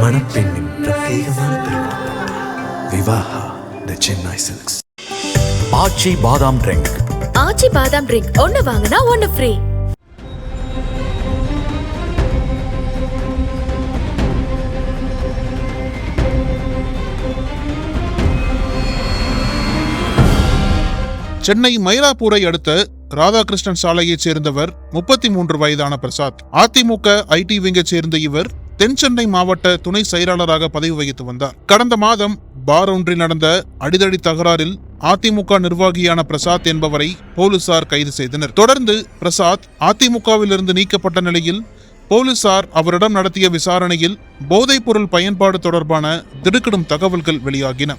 மணப்பெண்ணின் பிரத்யேகமான திருமணம். விவாஹா தி சென்னை சில்க்ஸ். ஆச்சி பாதாம் ட்ரிங்க். ஆச்சி பாதாம் ட்ரிங்க் ஒன்னு வாங்கினா ஒன்னு ஃப்ரீ. சென்னை மயிலாப்பூரை அடுத்த ராதாகிருஷ்ணன் சாலையைச் சேர்ந்தவர் 33 வயதான பிரசாத். அதிமுக ஐடி விங்கை சேர்ந்த இவர் தென் சென்னை மாவட்ட துணை செயலாளராக பதவி வகித்து வந்தார். கடந்த மாதம் பார் ஒன்றில் நடந்த அடிதடி தகராறில் அதிமுக நிர்வாகியான பிரசாத் என்பவரை போலீசார் கைது செய்தனர். தொடர்ந்து பிரசாத் அதிமுகவிலிருந்து நீக்கப்பட்ட நிலையில் போலீசார் அவரிடம் நடத்திய விசாரணையில் போதைப் பொருள் பயன்பாடு தொடர்பான திடுக்கிடும் தகவல்கள் வெளியாகின.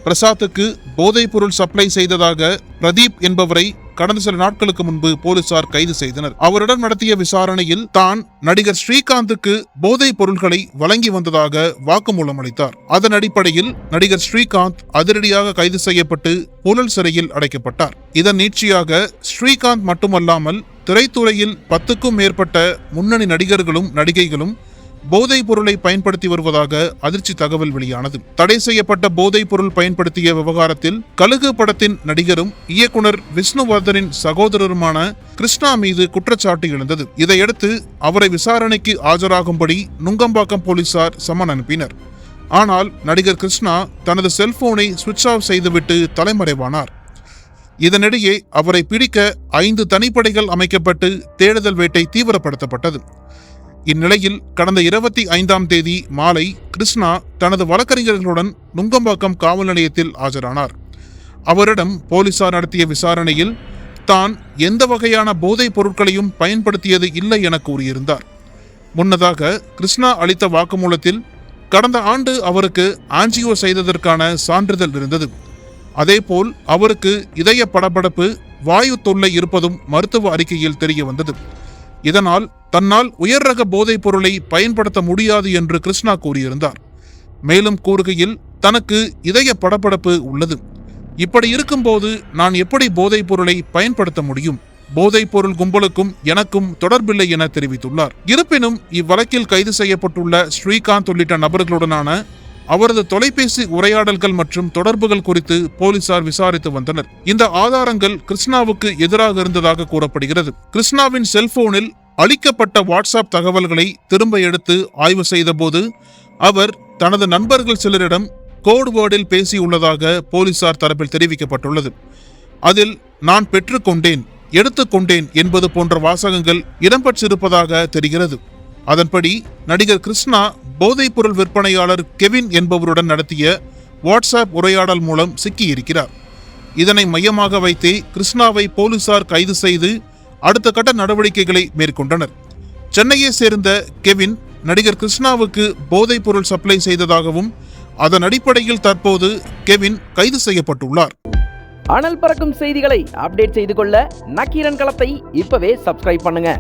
பிரசாத்துக்கு போதைப் பொருள் சப்ளை செய்ததாக பிரதீப் என்பவரை கடந்த சில நாட்களுக்கு முன்பு போலீசார் கைது செய்தனர். அவரிடம் நடத்திய விசாரணையில் தான் நடிகர் ஸ்ரீகாந்துக்கு போதைப் பொருட்களை வழங்கி வந்ததாக வாக்குமூலம் அளித்தார். அதன் அடிப்படையில் நடிகர் ஸ்ரீகாந்த் அதிரடியாக கைது செய்யப்பட்டு புழல் சிறையில் அடைக்கப்பட்டார். இதன் நீட்சியாக ஸ்ரீகாந்த் மட்டுமல்லாமல் திரைத்துறையில் 10க்கும் மேற்பட்ட முன்னணி நடிகர்களும் நடிகைகளும் போதைப் பொருளை பயன்படுத்தி வருவதாக அதிர்ச்சி தகவல் வெளியானது. தடை செய்யப்பட்ட போதைப் பொருள் பயன்படுத்திய விவகாரத்தில் கழுகு படத்தின் நடிகரும் இயக்குனர் விஷ்ணுவர்தனின் சகோதரருமான கிருஷ்ணா மீது குற்றச்சாட்டு எழுந்தது. இதையடுத்து அவரை விசாரணைக்கு ஆஜராகும்படி நுங்கம்பாக்கம் போலீசார் சம்மன் அனுப்பினர். ஆனால் நடிகர் கிருஷ்ணா தனது செல்போனை சுவிட்ச் ஆஃப் செய்துவிட்டு தலைமறைவானார். இதனிடையே அவரை பிடிக்க 5 தனிப்படைகள் அமைக்கப்பட்டு தேடுதல் வேட்டை தீவிரப்படுத்தப்பட்டது. இந்நிலையில் கடந்த 25ஆம் தேதி மாலை கிருஷ்ணா தனது வழக்கறிஞர்களுடன் நுங்கம்பாக்கம் காவல் நிலையத்தில் ஆஜரானார். அவரிடம் போலீசார் நடத்திய விசாரணையில் தான் எந்த வகையான போதைப் பொருட்களையும் பயன்படுத்தியது இல்லை என கூறியிருந்தார். முன்னதாக கிருஷ்ணா அளித்த வாக்குமூலத்தில் கடந்த ஆண்டு அவருக்கு ஆஞ்சியோ செய்ததற்கான சான்றிதழ் இருந்தது. அதேபோல் அவருக்கு இதய படபடப்பு, வாயு தொல்லை இருப்பதும் மருத்துவ அறிக்கையில் தெரிய வந்தது. இதனால் தன்னால் உயர் ரக போதைப் பொருளை பயன்படுத்த முடியாது என்று கிருஷ்ணா கூறியிருந்தார். மேலும் கூறுகையில் தனக்கு இதய படபடப்பு உள்ளது. இப்படி இருக்கும்போது நான் எப்படி போதைப் பொருளை பயன்படுத்த முடியும்? போதைப் பொருள் கும்பலுக்கும் எனக்கும் தொடர்பில்லை என தெரிவித்துள்ளார். இருப்பினும் இவ்வழக்கில் கைது செய்யப்பட்டுள்ள ஸ்ரீகாந்த் உள்ளிட்ட நபர்களுடனான அவரது தொலைபேசி உரையாடல்கள் மற்றும் தொடர்புகள் குறித்து போலீசார் விசாரித்து வந்தனர். இந்த ஆதாரங்கள் கிருஷ்ணாவுக்கு எதிராக இருந்ததாக கூறப்படுகிறது. கிருஷ்ணாவின் செல்போனில் அளிக்கப்பட்ட வாட்ஸ்அப் தகவல்களை திரும்ப எடுத்து ஆய்வு செய்த போது அவர் தனது நண்பர்கள் சிலரிடம் கோட் வேர்டில் பேசியுள்ளதாக போலீசார் தரப்பில் தெரிவிக்கப்பட்டுள்ளது. அதில் நான் பெற்றுக்கொண்டேன், எடுத்துக்கொண்டேன் என்பது போன்ற வாசகங்கள் இடம்பெற்றிருப்பதாக தெரிகிறது. அதன்படி நடிகர் கிருஷ்ணா போதைப் பொருள் விற்பனையாளர் கெவின் என்பவருடன் நடத்திய வாட்ஸ்அப் உரையாடல் மூலம் சிக்கியிருக்கிறார். இதனை மையமாக வைத்தே கிருஷ்ணாவை போலீசார் கைது செய்து அடுத்த கட்ட நடவடிக்கைகளை மேற்கொண்டனர். சென்னையை சேர்ந்த கெவின் நடிகர் கிருஷ்ணாவுக்கு போதைப் பொருள் சப்ளை செய்ததாகவும் அதன் அடிப்படையில் தற்போது கெவின் கைது செய்யப்பட்டுள்ளார். அனல் பறக்கும் செய்திகளை அப்டேட் செய்து கொள்ள நக்கீரன் களத்தை இப்பவே சப்ஸ்கிரைப் பண்ணுங்க.